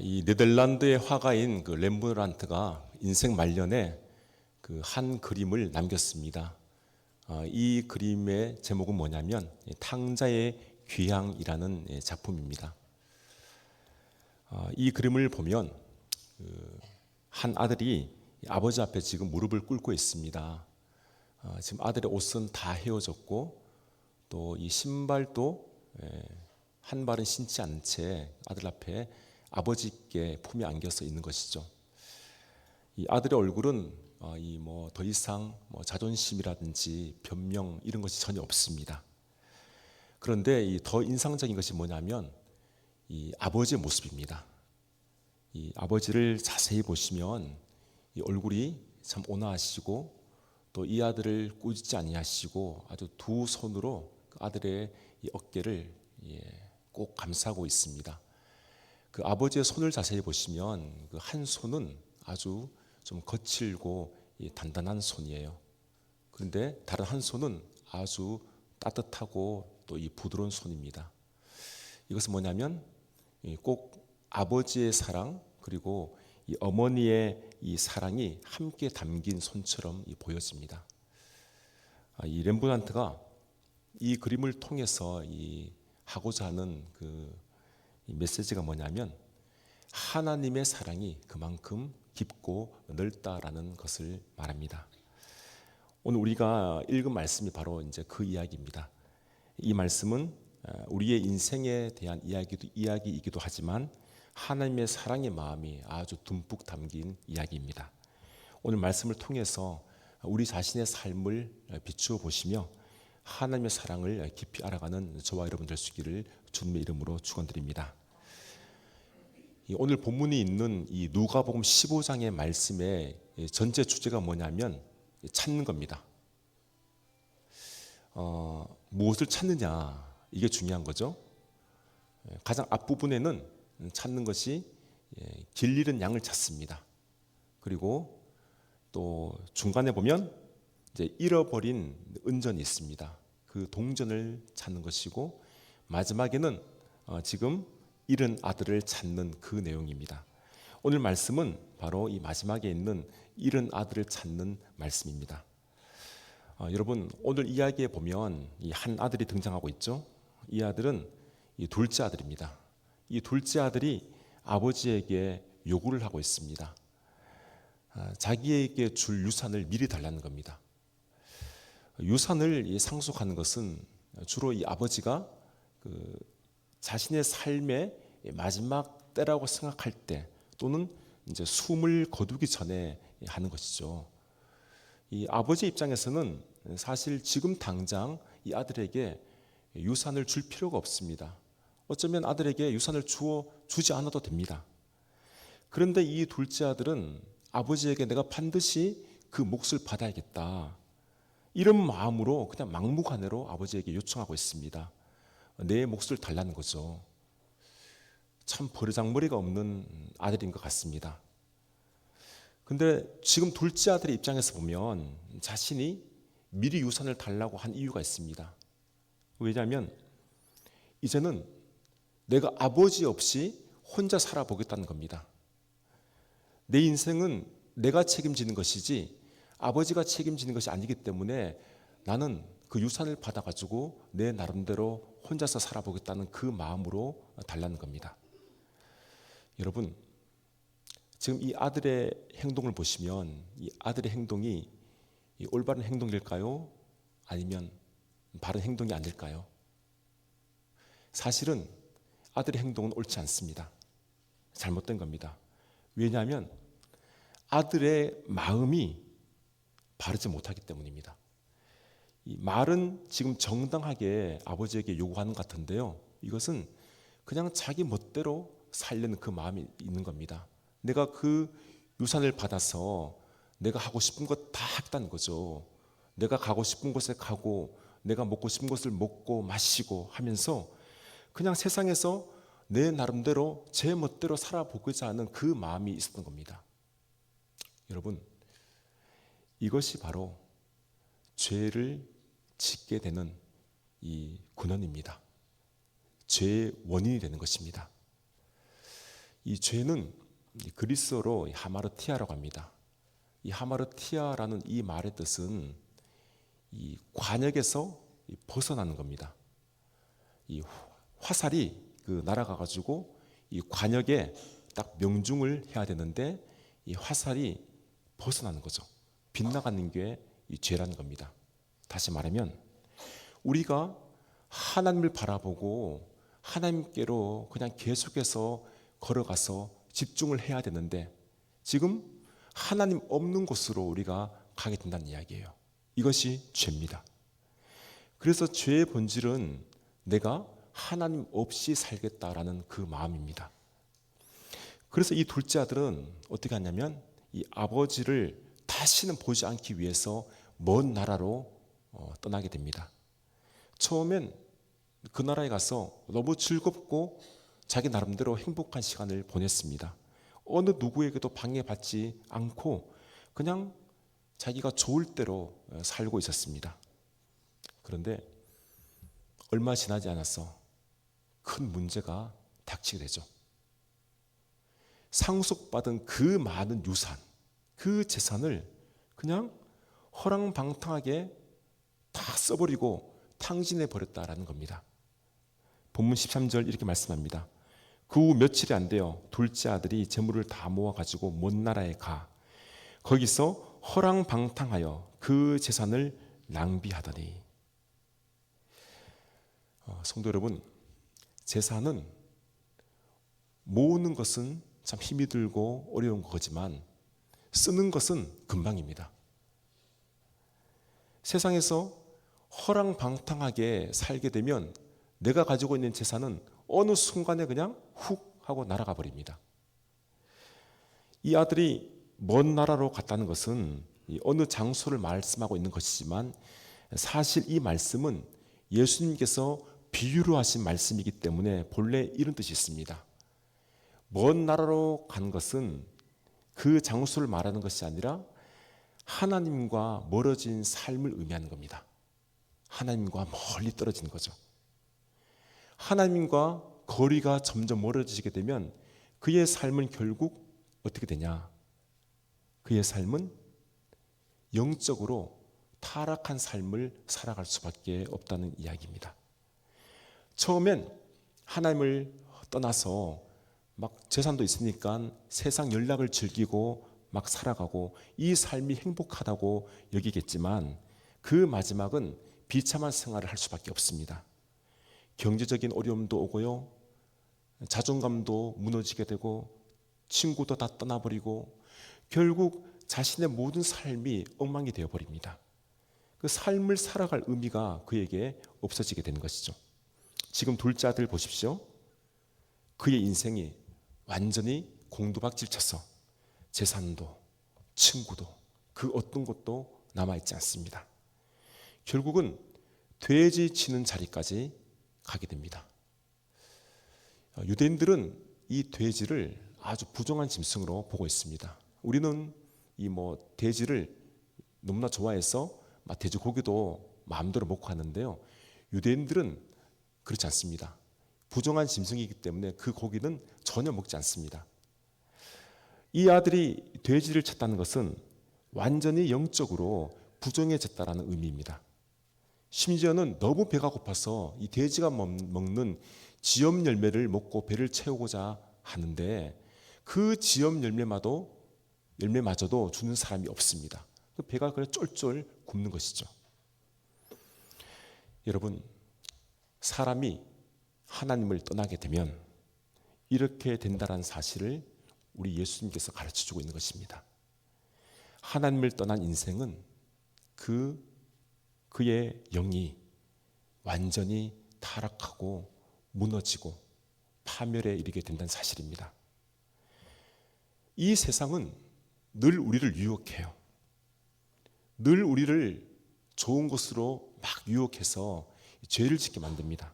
이 네덜란드의 화가인 그 렘브란트가 인생 말년에 그 한 그림을 남겼습니다. 이 그림의 제목은 뭐냐면 탕자의 귀향이라는 작품입니다. 이 그림을 보면 한 아들이 아버지 앞에 지금 무릎을 꿇고 있습니다. 지금 아들의 옷은 다 헤어졌고 또 이 신발도 한 발은 신지 않은 채 아들 앞에 아버지께 품에 안겨서 있는 것이죠. 이 아들의 얼굴은 이 뭐 더 이상 자존심이라든지 변명 이런 것이 전혀 없습니다. 그런데 이 더 인상적인 것이 뭐냐면 이 아버지의 모습입니다. 이 아버지를 자세히 보시면 이 얼굴이 참 온화하시고 또 이 아들을 꾸짖지 아니하시고 아주 두 손으로 그 아들의 이 어깨를 꼭 감싸고 있습니다. 그 아버지의 손을 자세히 보시면 그 한 손은 아주 좀 거칠고 단단한 손이에요. 그런데 다른 한 손은 아주 따뜻하고 또 이 부드러운 손입니다. 이것은 뭐냐면 꼭 아버지의 사랑 그리고 이 어머니의 이 사랑이 함께 담긴 손처럼 보여집니다. 이 렘브란트가 이 그림을 통해서 하고자 하는 이 메시지가 뭐냐면 하나님의 사랑이 그만큼 깊고 넓다라는 것을 말합니다. 오늘 우리가 읽은 말씀이 바로 이제 그 이야기입니다. 이 말씀은 우리의 인생에 대한 이야기이기도 하지만 하나님의 사랑의 마음이 아주 듬뿍 담긴 이야기입니다. 오늘 말씀을 통해서 우리 자신의 삶을 비추어 보시며 하나님의 사랑을 깊이 알아가는 저와 여러분 되시기를 주님의 이름으로 축원드립니다. 오늘 본문이 있는 이 누가복음 15장의 말씀의 전체 주제가 뭐냐면 찾는 겁니다. 무엇을 찾느냐 이게 중요한 거죠. 가장 앞부분에는 찾는 것이 길 잃은 양을 찾습니다. 그리고 또 중간에 보면 이제 잃어버린 은전이 있습니다. 그 동전을 찾는 것이고 마지막에는 지금 잃은 아들을 찾는 그 내용입니다. 오늘 말씀은 바로 이 마지막에 있는 잃은 아들을 찾는 말씀입니다. 여러분 오늘 이야기에 보면 이 한 아들이 등장하고 있죠. 이 아들은 이 둘째 아들입니다. 이 둘째 아들이 아버지에게 요구를 하고 있습니다. 자기에게 줄 유산을 미리 달라는 겁니다. 유산을 상속하는 것은 주로 이 아버지가 자신의 삶의 마지막 때라고 생각할 때 또는 이제 숨을 거두기 전에 하는 것이죠. 이 아버지 입장에서는 사실 지금 당장 이 아들에게 유산을 줄 필요가 없습니다. 어쩌면 아들에게 유산을 주지 않아도 됩니다. 그런데 이 둘째 아들은 아버지에게 내가 반드시 그 몫을 받아야겠다. 이런 마음으로 그냥 막무가내로 아버지에게 요청하고 있습니다. 내 몫을 달라는 거죠. 참 버르장머리가 없는 아들인 것 같습니다. 근데 지금 둘째 아들의 입장에서 보면 자신이 미리 유산을 달라고 한 이유가 있습니다. 왜냐하면 이제는 내가 아버지 없이 혼자 살아보겠다는 겁니다. 내 인생은 내가 책임지는 것이지 아버지가 책임지는 것이 아니기 때문에 나는 그 유산을 받아가지고 내 나름대로 혼자서 살아보겠다는 그 마음으로 달라는 겁니다. 여러분 지금 이 아들의 행동을 보시면 이 아들의 행동이 올바른 행동일까요? 아니면 바른 행동이 아닐까요? 사실은 아들의 행동은 옳지 않습니다. 잘못된 겁니다. 왜냐하면 아들의 마음이 바르지 못하기 때문입니다. 이 말은 지금 정당하게 아버지에게 요구하는 것 같은데요. 이것은 그냥 자기 멋대로 살려는 그 마음이 있는 겁니다. 내가 그 유산을 받아서 내가 하고 싶은 것 다 하겠다는 거죠. 내가 가고 싶은 곳에 가고 내가 먹고 싶은 것을 먹고 마시고 하면서 그냥 세상에서 내 나름대로 제 멋대로 살아보고자 하는 그 마음이 있었던 겁니다. 여러분 이것이 바로 죄를 짓게 되는 이 근원입니다. 죄의 원인이 되는 것입니다. 이 죄는 그리스어로 하마르티아라고 합니다. 이 하마르티아라는 이 말의 뜻은 이 관역에서 벗어나는 겁니다. 이 화살이 날아가 가지고 이 관역에 딱 명중을 해야 되는데 이 화살이 벗어나는 거죠. 빗나가는 게 이 죄라는 겁니다. 다시 말하면 우리가 하나님을 바라보고 하나님께로 그냥 계속해서 걸어가서 집중을 해야 되는데 지금 하나님 없는 곳으로 우리가 가게 된다는 이야기예요. 이것이 죄입니다. 그래서 죄의 본질은 내가 하나님 없이 살겠다라는 그 마음입니다. 그래서 이 둘째 아들은 어떻게 하냐면 이 아버지를 다시는 보지 않기 위해서 먼 나라로 떠나게 됩니다. 처음엔 그 나라에 가서 너무 즐겁고 자기 나름대로 행복한 시간을 보냈습니다. 어느 누구에게도 방해받지 않고 그냥 자기가 좋을 대로 살고 있었습니다. 그런데 얼마 지나지 않아서 큰 문제가 닥치게 되죠. 상속받은 그 많은 유산, 그 재산을 그냥 허랑방탕하게 다 써버리고 탕진해 버렸다라는 겁니다. 본문 13절 이렇게 말씀합니다. 그 후 며칠이 안 돼요. 둘째 아들이 재물을 다 모아가지고 먼 나라에 가 거기서 허랑방탕하여 그 재산을 낭비하더니. 성도 여러분, 재산은 모으는 것은 참 힘이 들고 어려운 거지만 쓰는 것은 금방입니다. 세상에서 허랑방탕하게 살게 되면 내가 가지고 있는 재산은 어느 순간에 그냥 훅 하고 날아가 버립니다. 이 아들이 먼 나라로 갔다는 것은 어느 장소를 말씀하고 있는 것이지만 사실 이 말씀은 예수님께서 비유로 하신 말씀이기 때문에 본래 이런 뜻이 있습니다. 먼 나라로 간 것은 그 장소를 말하는 것이 아니라 하나님과 멀어진 삶을 의미하는 겁니다. 하나님과 멀리 떨어진 거죠. 하나님과 거리가 점점 멀어지게 되면 그의 삶은 결국 어떻게 되냐? 그의 삶은 영적으로 타락한 삶을 살아갈 수밖에 없다는 이야기입니다. 처음엔 하나님을 떠나서 막 재산도 있으니까 세상 연락을 즐기고 막 살아가고 이 삶이 행복하다고 여기겠지만 그 마지막은 비참한 생활을 할 수밖에 없습니다. 경제적인 어려움도 오고요. 자존감도 무너지게 되고 친구도 다 떠나버리고 결국 자신의 모든 삶이 엉망이 되어버립니다. 그 삶을 살아갈 의미가 그에게 없어지게 되는 것이죠. 지금 둘째 아들 보십시오. 그의 인생이 완전히 공두박질 쳐서 재산도 친구도 그 어떤 것도 남아있지 않습니다. 결국은 돼지 치는 자리까지 가게 됩니다. 유대인들은 이 돼지를 아주 부정한 짐승으로 보고 있습니다. 우리는 이 돼지를 너무나 좋아해서 돼지 고기도 마음대로 먹고 하는데요. 유대인들은 그렇지 않습니다. 부정한 짐승이기 때문에 그 고기는 전혀 먹지 않습니다. 이 아들이 돼지를 쳤다는 것은 완전히 영적으로 부정해졌다는 의미입니다. 심지어는 너무 배가 고파서 이 돼지가 먹는 지엽 열매를 먹고 배를 채우고자 하는데 그 지엽 열매마저도 주는 사람이 없습니다. 그 배가 그냥 쫄쫄 굶는 것이죠. 여러분, 사람이 하나님을 떠나게 되면 이렇게 된다는 사실을 우리 예수님께서 가르쳐주고 있는 것입니다. 하나님을 떠난 인생은 그의 영이 완전히 타락하고 무너지고 파멸에 이르게 된다는 사실입니다. 이 세상은 늘 우리를 유혹해요. 늘 우리를 좋은 것으로 막 유혹해서 죄를 짓게 만듭니다.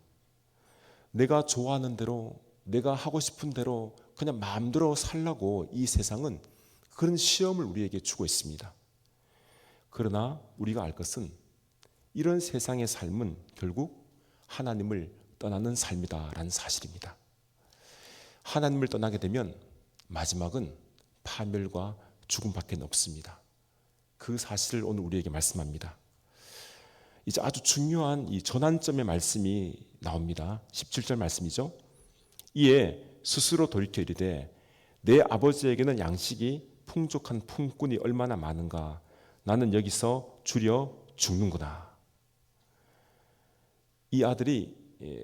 내가 좋아하는 대로, 내가 하고 싶은 대로 그냥 마음대로 살라고 이 세상은 그런 시험을 우리에게 주고 있습니다. 그러나 우리가 알 것은 이런 세상의 삶은 결국 하나님을 떠나는 삶이다라는 사실입니다. 하나님을 떠나게 되면 마지막은 파멸과 죽음밖에 없습니다. 그 사실을 오늘 우리에게 말씀합니다. 이제 아주 중요한 이 전환점의 말씀이 나옵니다. 17절 말씀이죠. 이에 스스로 돌이켜 이르되 내 아버지에게는 양식이 풍족한 품꾼이 얼마나 많은가. 나는 여기서 줄여 죽는구나. 이 아들이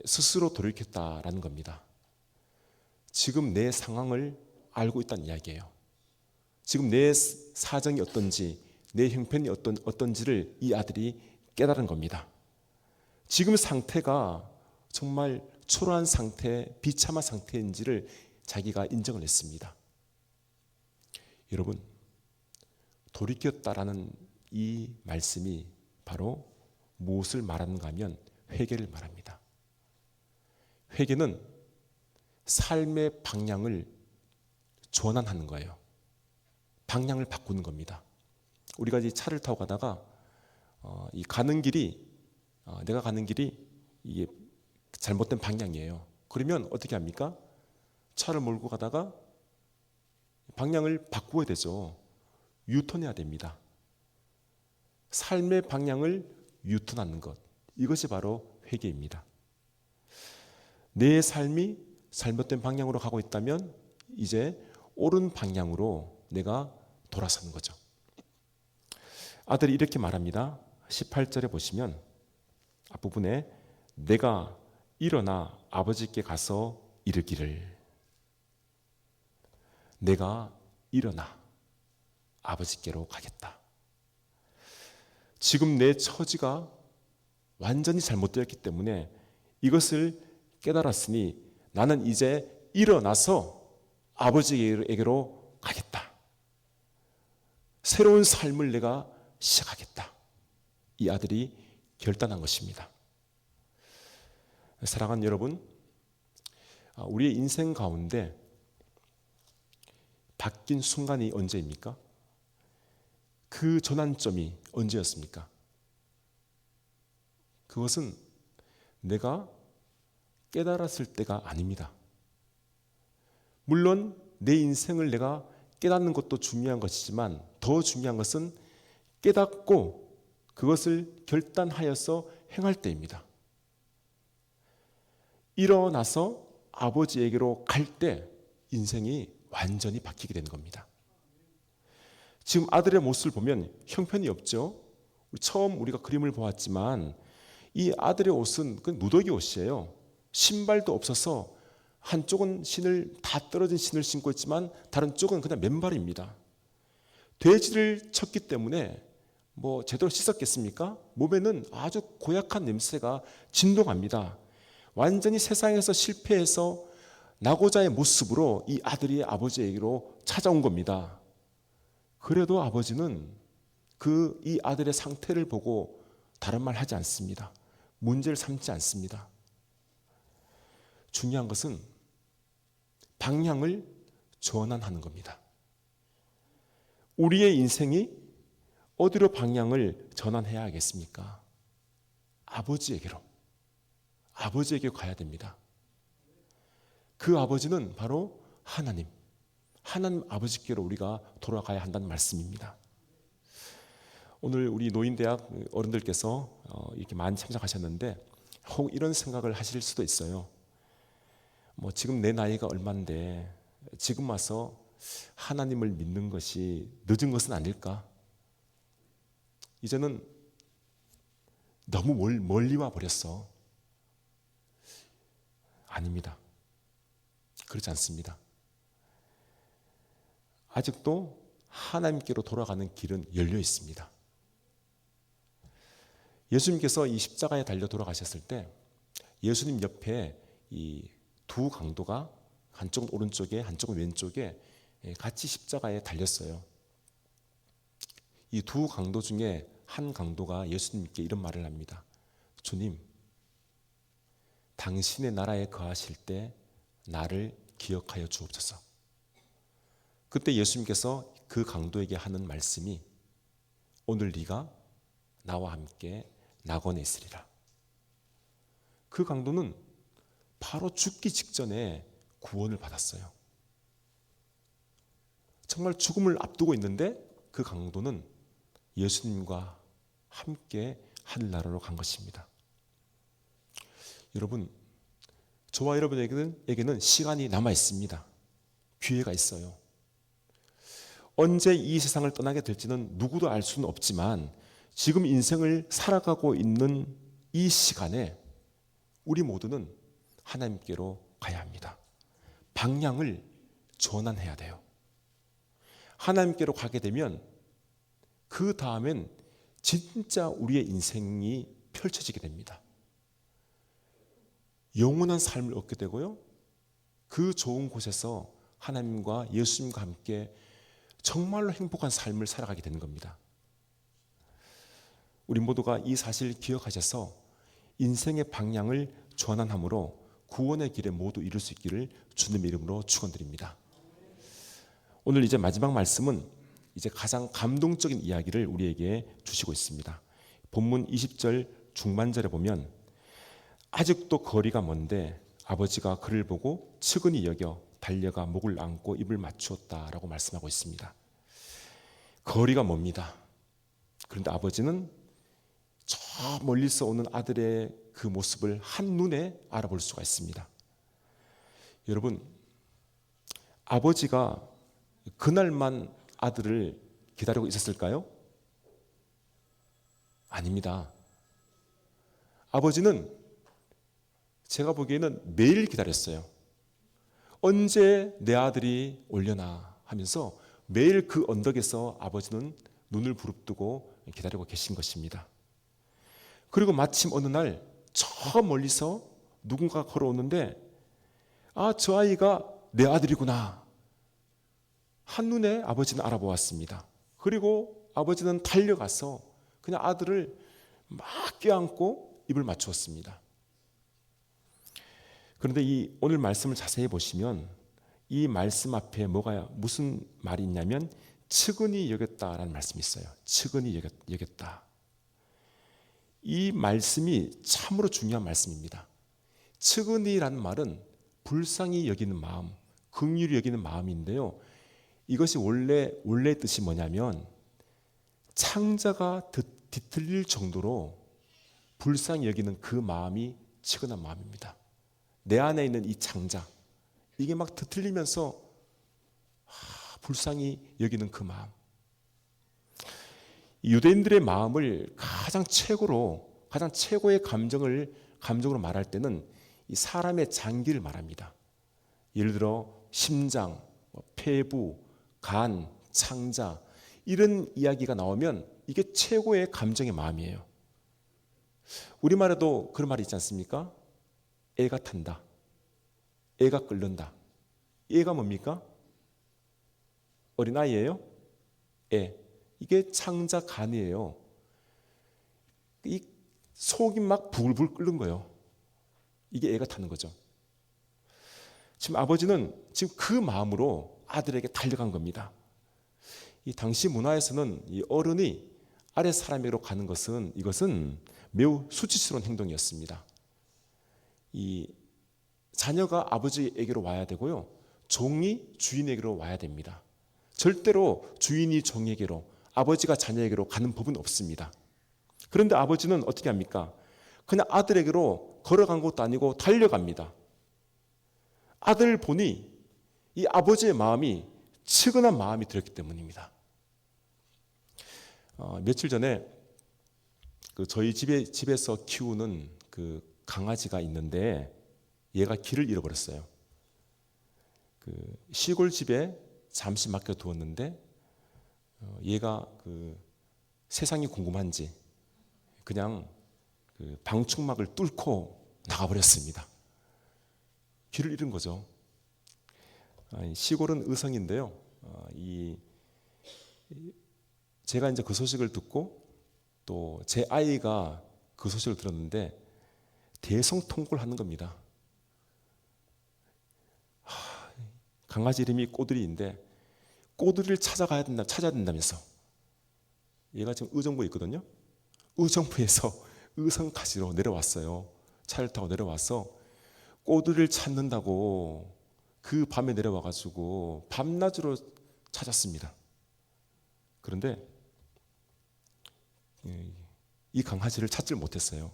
스스로 돌이켰다라는 겁니다. 지금 내 상황을 알고 있다는 이야기예요. 지금 내 사정이 어떤지, 내 형편이 어떤지를 이 아들이 깨달은 겁니다. 지금 상태가 정말 초라한 상태, 비참한 상태인지를 자기가 인정을 했습니다. 여러분, 돌이켰다라는 이 말씀이 바로 무엇을 말하는가 하면 회개를 말합니다. 회개는 삶의 방향을 전환하는 거예요. 방향을 바꾸는 겁니다. 우리가 이 차를 타고 가다가 이 가는 길이 내가 가는 길이 이게 잘못된 방향이에요. 그러면 어떻게 합니까? 차를 몰고 가다가 방향을 바꾸어야 되죠. 유턴해야 됩니다. 삶의 방향을 유턴하는 것, 이것이 바로 회개입니다. 내 삶이 잘못된 방향으로 가고 있다면 이제 옳은 방향으로 내가 돌아서는 거죠. 아들이 이렇게 말합니다. 18절에 보시면 앞부분에 내가 일어나 아버지께 가서 이르기를, 내가 일어나 아버지께로 가겠다. 지금 내 처지가 완전히 잘못되었기 때문에 이것을 깨달았으니 나는 이제 일어나서 아버지에게로 가겠다. 새로운 삶을 내가 시작하겠다. 이 아들이 결단한 것입니다. 사랑하는 여러분, 우리의 인생 가운데 바뀐 순간이 언제입니까? 그 전환점이 언제였습니까? 그것은 내가 깨달았을 때가 아닙니다. 물론 내 인생을 내가 깨닫는 것도 중요한 것이지만 더 중요한 것은 깨닫고 그것을 결단하여서 행할 때입니다. 일어나서 아버지에게로 갈 때 인생이 완전히 바뀌게 되는 겁니다. 지금 아들의 모습을 보면 형편이 없죠. 처음 우리가 그림을 보았지만 이 아들의 옷은 그 누더기 옷이에요. 신발도 없어서 한쪽은 다 떨어진 신을 신고 있지만 다른 쪽은 그냥 맨발입니다. 돼지를 쳤기 때문에 제대로 씻었겠습니까? 몸에는 아주 고약한 냄새가 진동합니다. 완전히 세상에서 실패해서 낙오자의 모습으로 이 아들이 아버지에게로 찾아온 겁니다. 그래도 아버지는 이 아들의 상태를 보고 다른 말 하지 않습니다. 문제를 삼지 않습니다. 중요한 것은 방향을 전환하는 겁니다. 우리의 인생이 어디로 방향을 전환해야 하겠습니까? 아버지에게로. 아버지에게 가야 됩니다. 그 아버지는 바로 하나님 아버지께로 우리가 돌아가야 한다는 말씀입니다. 오늘 우리 노인대학 어른들께서 이렇게 많이 참석하셨는데 혹 이런 생각을 하실 수도 있어요. 지금 내 나이가 얼만데 지금 와서 하나님을 믿는 것이 늦은 것은 아닐까? 이제는 너무 멀리 와 버렸어. 아닙니다. 그렇지 않습니다. 아직도 하나님께로 돌아가는 길은 열려 있습니다. 예수님께서 이 십자가에 달려 돌아가셨을 때 예수님 옆에 이 두 강도가 한쪽은 오른쪽에 한쪽은 왼쪽에 같이 십자가에 달렸어요. 이 두 강도 중에 한 강도가 예수님께 이런 말을 합니다. 주님, 당신의 나라에 거하실 때 나를 기억하여 주옵소서. 그때 예수님께서 그 강도에게 하는 말씀이 오늘 네가 나와 함께 낙원에 있으리라. 그 강도는 바로 죽기 직전에 구원을 받았어요. 정말 죽음을 앞두고 있는데 그 강도는 예수님과 함께 하늘나라로 간 것입니다. 여러분, 저와 여러분에게는 시간이 남아 있습니다. 기회가 있어요. 언제 이 세상을 떠나게 될지는 누구도 알 수는 없지만 지금 인생을 살아가고 있는 이 시간에 우리 모두는 하나님께로 가야 합니다. 방향을 전환해야 돼요. 하나님께로 가게 되면 그 다음엔 진짜 우리의 인생이 펼쳐지게 됩니다. 영원한 삶을 얻게 되고요. 그 좋은 곳에서 하나님과 예수님과 함께 정말로 행복한 삶을 살아가게 되는 겁니다. 우리 모두가 이 사실을 기억하셔서 인생의 방향을 전환함으로 구원의 길에 모두 이룰 수 있기를 주님의 이름으로 축원드립니다. 오늘 이제 마지막 말씀은 이제 가장 감동적인 이야기를 우리에게 주시고 있습니다. 본문 20절 중반절에 보면 아직도 거리가 먼데 아버지가 그를 보고 측은히 여겨 달려가 목을 안고 입을 맞추었다라고 말씀하고 있습니다. 거리가 멉니다. 그런데 아버지는 저 멀리서 오는 아들의 그 모습을 한눈에 알아볼 수가 있습니다. 여러분, 아버지가 그날만 아들을 기다리고 있었을까요? 아닙니다. 아버지는 제가 보기에는 매일 기다렸어요. 언제 내 아들이 올려나 하면서 매일 그 언덕에서 아버지는 눈을 부릅뜨고 기다리고 계신 것입니다. 그리고 마침 어느 날 저 멀리서 누군가 걸어오는데 저 아이가 내 아들이구나. 한눈에 아버지는 알아보았습니다. 그리고 아버지는 달려가서 그냥 아들을 막 껴안고 입을 맞추었습니다. 그런데 이 오늘 말씀을 자세히 보시면 이 말씀 앞에 무슨 말이 있냐면 측은히 여겼다라는 말씀이 있어요. 측은히 여겼다. 이 말씀이 참으로 중요한 말씀입니다. 측은히라는 말은 불쌍히 여기는 마음, 긍휼히 여기는 마음인데요. 이것이 원래 뜻이 뭐냐면 창자가 뒤틀릴 정도로 불쌍히 여기는 그 마음이 측은한 마음입니다. 내 안에 있는 이 창자, 이게 막 뒤틀리면서 불쌍히 여기는 그 마음. 유대인들의 마음을 가장 최고의 감정으로 말할 때는 이 사람의 장기를 말합니다. 예를 들어 심장, 폐부, 간, 창자 이런 이야기가 나오면 이게 최고의 감정의 마음이에요. 우리말에도 그런 말이 있지 않습니까? 애가 탄다. 애가 끓는다. 애가 뭡니까? 어린아이예요? 애. 이게 창자 간이에요. 이 속이 막 부글부글 끓는 거예요. 이게 애가 타는 거죠. 지금 아버지는 지금 그 마음으로 아들에게 달려간 겁니다. 이 당시 문화에서는 이 어른이 아래 사람에게로 가는 이것은 매우 수치스러운 행동이었습니다. 이 자녀가 아버지에게로 와야 되고요. 종이 주인에게로 와야 됩니다. 절대로 주인이 종에게로, 아버지가 자녀에게로 가는 법은 없습니다. 그런데 아버지는 어떻게 합니까? 그냥 아들에게로 걸어간 것도 아니고 달려갑니다. 아들을 보니 이 아버지의 마음이 측은한 마음이 들었기 때문입니다. 며칠 전에 저희 집에서 키우는 그 강아지가 있는데 얘가 길을 잃어버렸어요. 시골 집에 잠시 맡겨두었는데 얘가 세상이 궁금한지 그냥 방충막을 뚫고 나가버렸습니다. 길을 잃은 거죠. 시골은 의성인데요. 제가 이제 그 소식을 듣고 또 제 아이가 그 소식을 들었는데 대성통곡을 하는 겁니다. 강아지 이름이 꼬들이인데 꼬들이를 찾아야 된다면서. 얘가 지금 의정부에 있거든요. 의정부에서 의성까지로 내려왔어요. 차를 타고 내려와서 꼬들이를 찾는다고 그 밤에 내려와가지고 밤낮으로 찾았습니다. 그런데 이 강아지를 찾질 못했어요.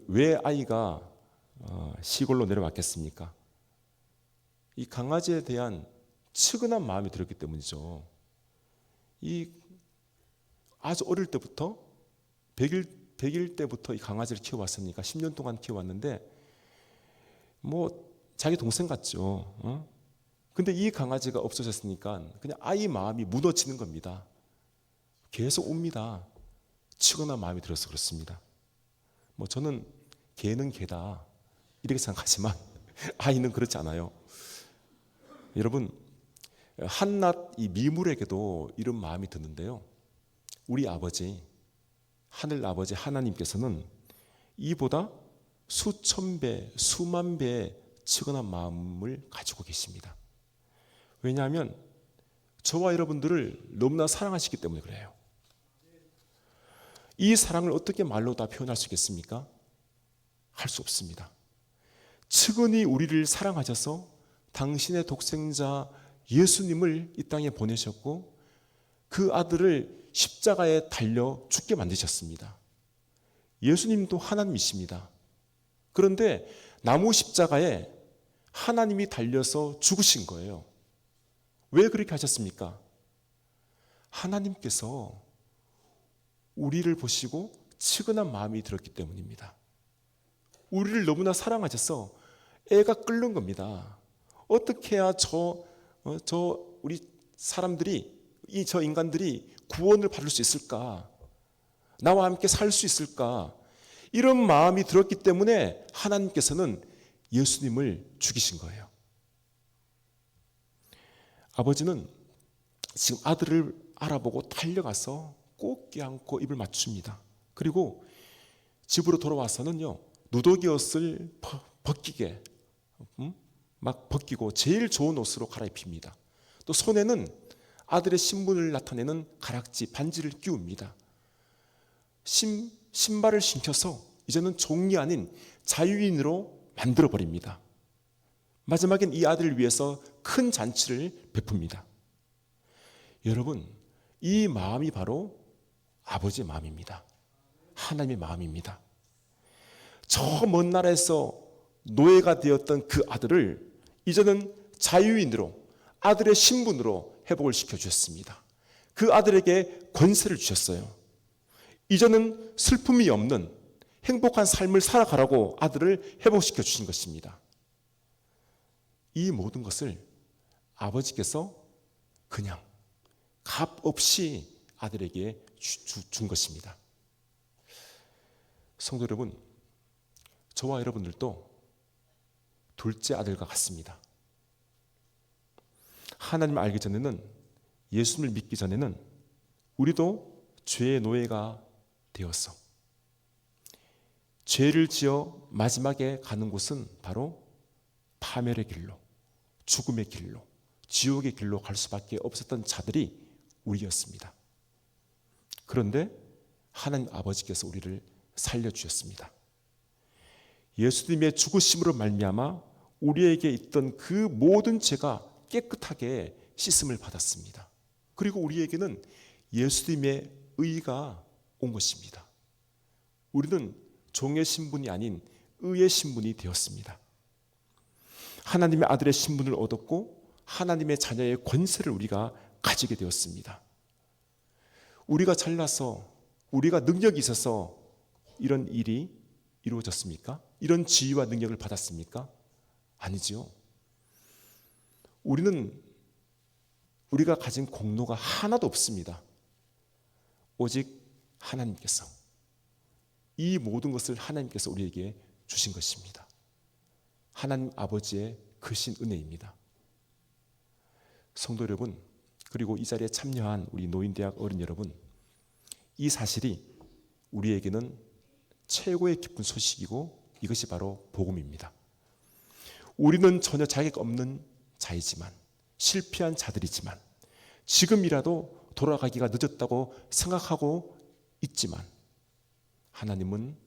왜 아이가 시골로 내려왔겠습니까? 이 강아지에 대한 측은한 마음이 들었기 때문이죠. 이 아주 어릴 때부터 100일 때부터 이 강아지를 키워왔으니까 10년 동안 키워왔는데 뭐 자기 동생 같죠. 근데 이 강아지가 없어졌으니까 그냥 아이 마음이 무너지는 겁니다. 계속 웁니다. 측은한 마음이 들어서 그렇습니다. 뭐 저는 개는 개다 이렇게 생각하지만 아이는 그렇지 않아요. 여러분, 한낱 이 미물에게도 이런 마음이 드는데요. 우리 아버지, 하늘 아버지 하나님께서는 이보다 수천 배, 수만 배의 측은한 마음을 가지고 계십니다. 왜냐하면 저와 여러분들을 너무나 사랑하시기 때문에 그래요. 이 사랑을 어떻게 말로 다 표현할 수 있겠습니까? 할 수 없습니다. 측은히 우리를 사랑하셔서 당신의 독생자 예수님을 이 땅에 보내셨고 그 아들을 십자가에 달려 죽게 만드셨습니다. 예수님도 하나님이십니다. 그런데 나무 십자가에 하나님이 달려서 죽으신 거예요. 왜 그렇게 하셨습니까? 하나님께서 우리를 보시고 측은한 마음이 들었기 때문입니다. 우리를 너무나 사랑하셔서 애가 끓는 겁니다. 어떻게 해야 우리 사람들이, 저 인간들이 구원을 받을 수 있을까? 나와 함께 살 수 있을까? 이런 마음이 들었기 때문에 하나님께서는 예수님을 죽이신 거예요. 아버지는 지금 아들을 알아보고 달려가서 꼭 껴안고 입을 맞춥니다. 그리고 집으로 돌아와서는요, 누더기 옷을 벗기게 막 벗기고 제일 좋은 옷으로 갈아입힙니다. 또 손에는 아들의 신분을 나타내는 가락지, 반지를 끼웁니다. 신발을 신겨서 이제는 종이 아닌 자유인으로 만들어버립니다. 마지막엔 이 아들을 위해서 큰 잔치를 베풉니다. 여러분, 이 마음이 바로 아버지의 마음입니다. 하나님의 마음입니다. 저 먼 나라에서 노예가 되었던 그 아들을 이제는 자유인으로, 아들의 신분으로 회복을 시켜주셨습니다. 그 아들에게 권세를 주셨어요. 이제는 슬픔이 없는 행복한 삶을 살아가라고 아들을 회복시켜 주신 것입니다. 이 모든 것을 아버지께서 그냥 값 없이 아들에게 준 것입니다. 성도 여러분, 저와 여러분들도 둘째 아들과 같습니다. 하나님을 알기 전에는, 예수님을 믿기 전에는 우리도 죄의 노예가 되어서 죄를 지어 마지막에 가는 곳은 바로 파멸의 길로, 죽음의 길로, 지옥의 길로 갈 수밖에 없었던 자들이 우리였습니다. 그런데 하나님 아버지께서 우리를 살려주셨습니다. 예수님의 죽으심으로 말미암아 우리에게 있던 그 모든 죄가 깨끗하게 씻음을 받았습니다. 그리고 우리에게는 예수님의 의가 온 것입니다. 우리는 종의 신분이 아닌 의의 신분이 되었습니다. 하나님의 아들의 신분을 얻었고 하나님의 자녀의 권세를 우리가 가지게 되었습니다. 우리가 잘나서, 우리가 능력이 있어서 이런 일이 이루어졌습니까? 이런 지위와 능력을 받았습니까? 아니죠. 우리가 가진 공로가 하나도 없습니다. 오직 하나님께서, 이 모든 것을 하나님께서 우리에게 주신 것입니다. 하나님 아버지의 크신 은혜입니다. 성도 여러분, 그리고 이 자리에 참여한 우리 노인대학 어린 여러분, 이 사실이 우리에게는 최고의 기쁜 소식이고 이것이 바로 복음입니다. 우리는 전혀 자격 없는 자이지만, 실패한 자들이지만, 지금이라도 돌아가기가 늦었다고 생각하고 있지만 하나님은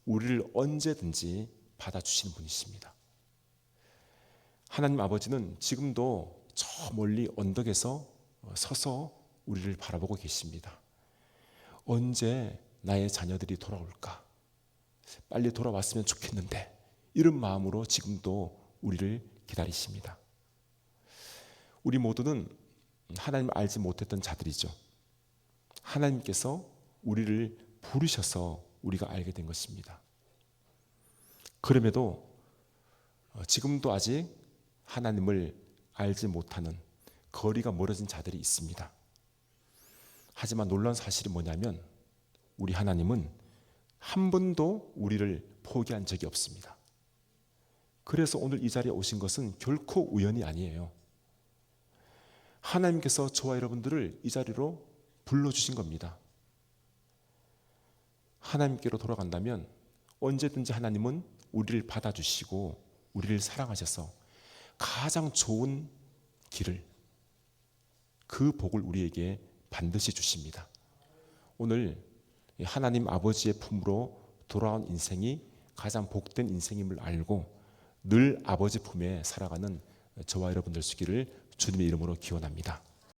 우리를 언제든지 받아주시는 분이십니다. 하나님 아버지는 지금도 저 멀리 언덕에서 서서 우리를 바라보고 계십니다. 언제 나의 자녀들이 돌아올까? 빨리 돌아왔으면 좋겠는데, 이런 마음으로 지금도 우리를 기다리십니다. 우리 모두는 하나님을 알지 못했던 자들이죠. 하나님께서 우리를 부르셔서 우리가 알게 된 것입니다. 그럼에도 지금도 아직 하나님을 알지 못하는, 거리가 멀어진 자들이 있습니다. 하지만 놀라운 사실이 뭐냐면 우리 하나님은 한 번도 우리를 포기한 적이 없습니다. 그래서 오늘 이 자리에 오신 것은 결코 우연이 아니에요. 하나님께서 저와 여러분들을 이 자리로 불러주신 겁니다. 하나님께로 돌아간다면 언제든지 하나님은 우리를 받아주시고 우리를 사랑하셔서 가장 좋은 길을, 그 복을 우리에게 반드시 주십니다. 오늘 하나님 아버지의 품으로 돌아온 인생이 가장 복된 인생임을 알고 늘 아버지 품에 살아가는 저와 여러분들 되시기를 주님의 이름으로 기원합니다.